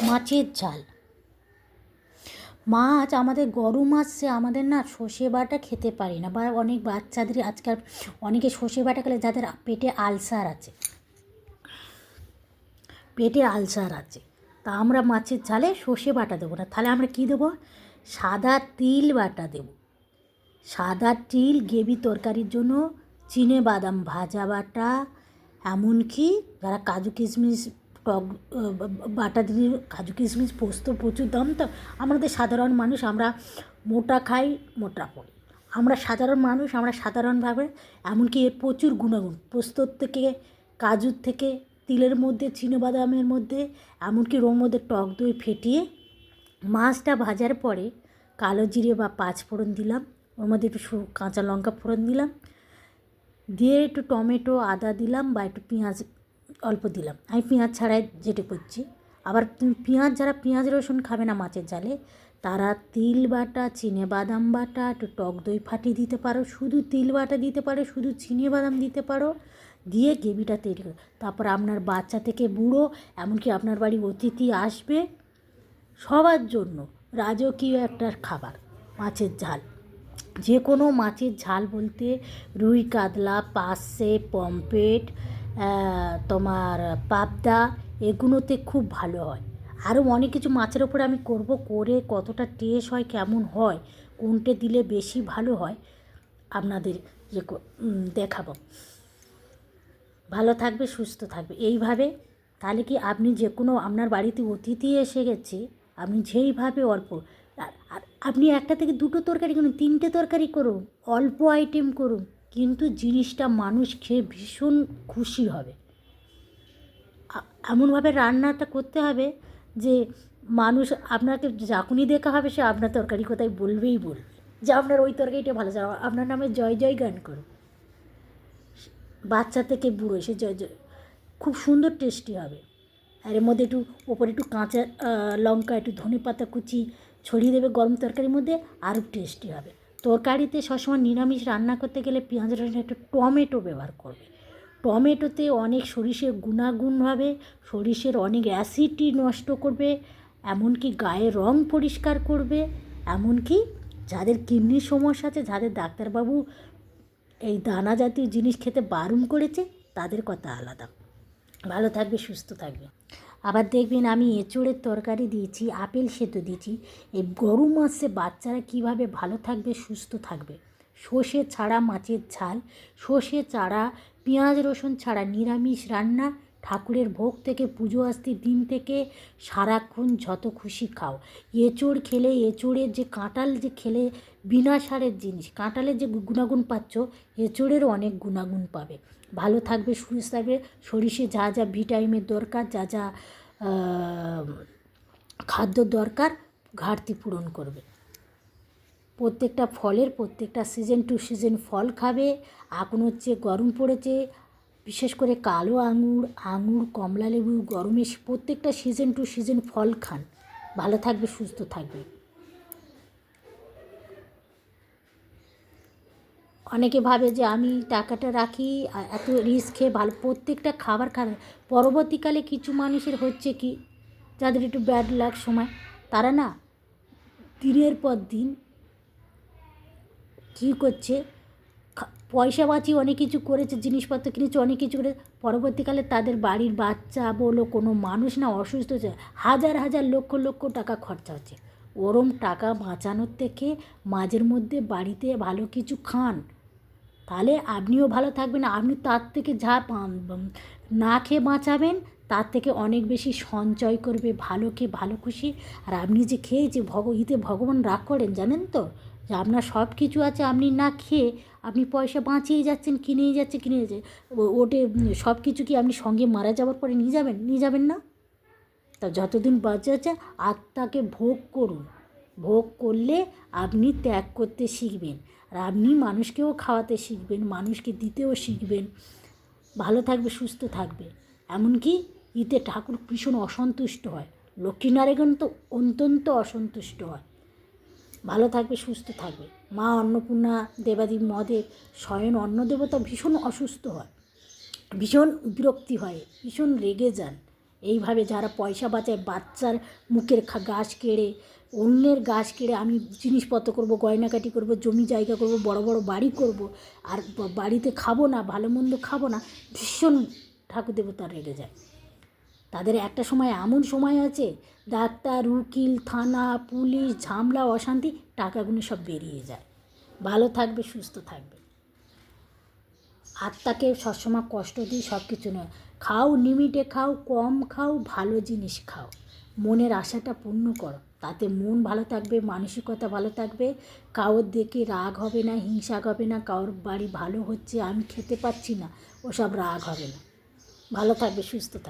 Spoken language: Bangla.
মাছের ঝাল। মাছ আমাদের গরম আসছে, আমাদের না সর্ষে বাটা খেতে পারি না, বা অনেক বাচ্চাদের আজকাল অনেকে সর্ষে বাটা খেলে যাদের পেটে আলসার আছে, তা আমরা মাছের ঝালে সর্ষে বাটা দেবো না, তাহলে আমরা কী দেবো? সাদা তিল বাটা দেবো। সাদা তিল গ্রেভি তরকারির জন্য, চিনে বাদাম ভাজা বাটা, এমনকি যারা কাজু কিশমিশ টক বাটা দিয়ে, কাজু কিশমিশ পোস্ত প্রচুর দাম, তো আমাদের সাধারণ মানুষ আমরা মোটা খাই, মোটা পড়ি, আমরা সাধারণ মানুষ, আমরা সাধারণভাবে, এমনকি এর প্রচুর গুণাগুণ, পোস্তর থেকে, কাজুর থেকে, তিলের মধ্যে, চিনে বাদামের মধ্যে, এমনকি ওর মধ্যে টক দই ফেটিয়ে মাছটা ভাজার পরে কালো জিরে বা পাঁচ ফোড়ন দিলাম, ওর মধ্যে একটু কাঁচা লঙ্কা ফোড়ন দিলাম, দিয়ে একটু টমেটো আদা দিলাম, বা একটু পেঁয়াজ অল্প দিলাম, আমি পেঁয়াজ ছাড়াই যেটা করছি। আবার পেঁয়াজ, যারা পেঁয়াজ রসুন খাবে না মাছের জালে, তারা তিল বাটা, চিনে বাদাম বাটা, একটু টক দই ফাটিয়ে দিতে পারো, শুধু তিল বাটা দিতে পারো, শুধু চিনে বাদাম দিতে পারো, দিয়ে গ্রেভিটা তৈরি করো। তারপর আপনার বাচ্চা থেকে বুড়ো, এমনকি আপনার বাড়ি অতিথি আসবে, সবার জন্য রাজকীয় একটা খাবার মাছের ঝাল। যে কোনো মাছের ঝাল বলতে রুই কাতলা, পার্শে, পমফ্রেট, তোমার পাবদা, এগুলোতে খুব ভালো হয়। আরও অনেক কিছু মাছের ওপরে আমি করব, করে কতটা টেস্ট হয়, কেমন হয়, কোনটে দিলে বেশি ভালো হয়, আপনাদের দেখাবো। ভালো থাকবে, সুস্থ থাকবে এইভাবে। তাহলে কি আপনি যে কোনো, আপনার বাড়িতে অতিথি এসে গেছে, আপনি যেইভাবে অল্প, আর আপনি একটা থেকে দুটো তরকারি করুন, তিনটে তরকারি করুন, অল্প আইটেম করুন, কিন্তু জিনিসটা মানুষ খেয়ে ভীষণ খুশি হবে। এমনভাবে রান্নাটা করতে হবে যে মানুষ আপনাকে যখনই দেখা হবে, সে আপনার তরকারি কোথায় বলবেই বলবে যে আপনার ওই তরকারিটা ভালো, আপনার নামে জয় জয় গান করো, বাচ্চা থেকে বুড়ো, সে জয় জয়, খুব সুন্দর টেস্টি হবে। আর এর মধ্যে একটু ওপরে একটু কাঁচা লঙ্কা, একটু ধনে পাতা কুচি ছড়িয়ে দেবে গরম তরকারির মধ্যে, আরও টেস্টি হবে। তরকারিতে সবসময় নিরামিষ রান্না করতে গেলে পেঁয়াজ রসুন, একটু টমেটো ব্যবহার করবে। টমেটোতে অনেক সরিষের গুণাগুণ হবে, সরিষের অনেক অ্যাসিডটি নষ্ট করবে, এমনকি গায়ের রং পরিষ্কার করবে, এমনকি যাদের কিডনির সমস্যা আছে, যাদের ডাক্তারবাবু এই দানা জাতীয় জিনিস খেতে বারণ করেছে, তাদের কথা আলাদা। ভালো থাকবে, সুস্থ থাকবে। আবার দেখবেন আমি এঁচোড়ের তরকারি দিয়েছি, আপেল সেদ্ধ দিয়েছি। এই গরম মাসে বাচ্চারা কীভাবে ভালো থাকবে, সুস্থ থাকবে। সর্ষে ছাড়া মাছের ঝাল, সর্ষে ছাড়া, পেঁয়াজ রসুন ছাড়া নিরামিষ রান্না, ঠাকুরের ভোগ থেকে পুজো আসতে দিন থেকে সারাক্ষণ যত খুশি খাও। এঁচোড় খেলে, এঁচোড়ের যে কাঁঠাল যে খেলে বিনা সারের জিনিস, কাঁঠালের যে গুণাগুণ পাচ্ছ, এঁচোড়েরও অনেক গুণাগুণ পাবে। ভালো থাকবে, সুস্থ থাকবে। সরিষে যা যা ভিটামিনের দরকার, যা যা খাদ্য দরকার, ঘাটতি পূরণ করবে। প্রত্যেকটা ফলের, প্রত্যেকটা সিজন টু সিজন ফল খাবে। এখন হচ্ছে গরম পড়েছে, বিশেষ করে কালো আঙুর, কমলা লেবু, গরমে প্রত্যেকটা সিজন টু সিজন ফল খান। ভালো থাকবে, সুস্থ থাকবে। অনেকে ভাবে যে আমি টাকাটা রাখি, এত রিস্ক খেয়ে ভালো প্রত্যেকটা খাবার খাবে। পরবর্তীকালে কিছু মানুষের হচ্ছে কি, যাদের একটু ব্যাড লাক সময়, তারা না দিনের পর দিন কী করছে, পয়সা বাঁচিয়ে অনেক কিছু করেছে, জিনিসপত্র কিনেছে, অনেক কিছু করে, পরবর্তীকালে তাদের বাড়ির বাচ্চা বলো, কোনো মানুষ না অসুস্থ হচ্ছে, হাজার হাজার লক্ষ লক্ষ টাকা খরচা হচ্ছে। ওরম টাকা বাঁচানোর থেকে মাঝের মধ্যে বাড়িতে ভালো কিছু খান, তাহলে আপনিও ভালো থাকবেন। আপনি তার থেকে যা না খেয়ে বাঁচাবেন, তার থেকে অনেক বেশি সঞ্চয় করবে, ভালো খেয়ে ভালো খুশি। আর আপনি যে খেয়ে যে ভগবান রাগ করেন জানেন তো, যে আপনার সব কিছু আছে, আপনি না খেয়ে আপনি পয়সা বাঁচিয়ে যাচ্ছেন, কিনেই যাচ্ছে, ওটে সব কিছু কি আপনি সঙ্গে মারা যাওয়ার পরে নিয়ে যাবেন না? তা যতদিন বাঁচে আছে আত্মাকে ভোগ করুন। ভোগ করলে আপনি ত্যাগ করতে শিখবেন, আর আপনি মানুষকেও খাওয়াতে শিখবেন, মানুষকে দিতেও শিখবেন। ভালো থাকবে, সুস্থ থাকবে। এমনকি ঠাকুর ভীষণ অসন্তুষ্ট হয়, লক্ষ্মীনারায়ণ তো অত্যন্ত অসন্তুষ্ট হয়। ভালো থাকবে, সুস্থ থাকবে। মা অন্নপূর্ণা দেবাদেবী মদের স্বয়ং অন্নদেবতা ভীষণ অসুস্থ হয়, ভীষণ বিরক্তি হয়, ভীষণ রেগে যান। এইভাবে যারা পয়সা বাঁচায়, বাচ্চার মুখের গাছ কেড়ে, অন্যের গাছ কেড়ে আমি জিনিসপত্র করব, গয়নাকাটি করব, জমি জায়গা করব, বড় বড় বাড়ি করব, আর বাড়িতে খাবো না, ভালো মন্দ খাবো না, ভীষণ ঠাকুর দেবতা রেগে যায়। তাদের একটা সময় এমন সময় আছে, ডাক্তার, উকিল, থানা, পুলিশ, ঝামেলা, অশান্তি, টাকাগুলো সব বেরিয়ে যায়। ভালো থাকবে, সুস্থ থাকবে। আত্মাকে সবসময় কষ্ট দিই, সব কিছু নয়। খাও, লিমিটে খাও, কম খাও, ভালো জিনিস খাও, মনের আশাটা পূর্ণ করো, তাতে মন ভালো থাকবে, মানসিকতা ভালো থাকবে, কারোর দেখে রাগ হবে না, হিংসা হবে না, কারোর বাড়ি ভালো হচ্ছে আমি খেতে পাচ্ছি না, ওসব রাগ হবে না। ভালো থাকবে, সুস্থ থাকবে।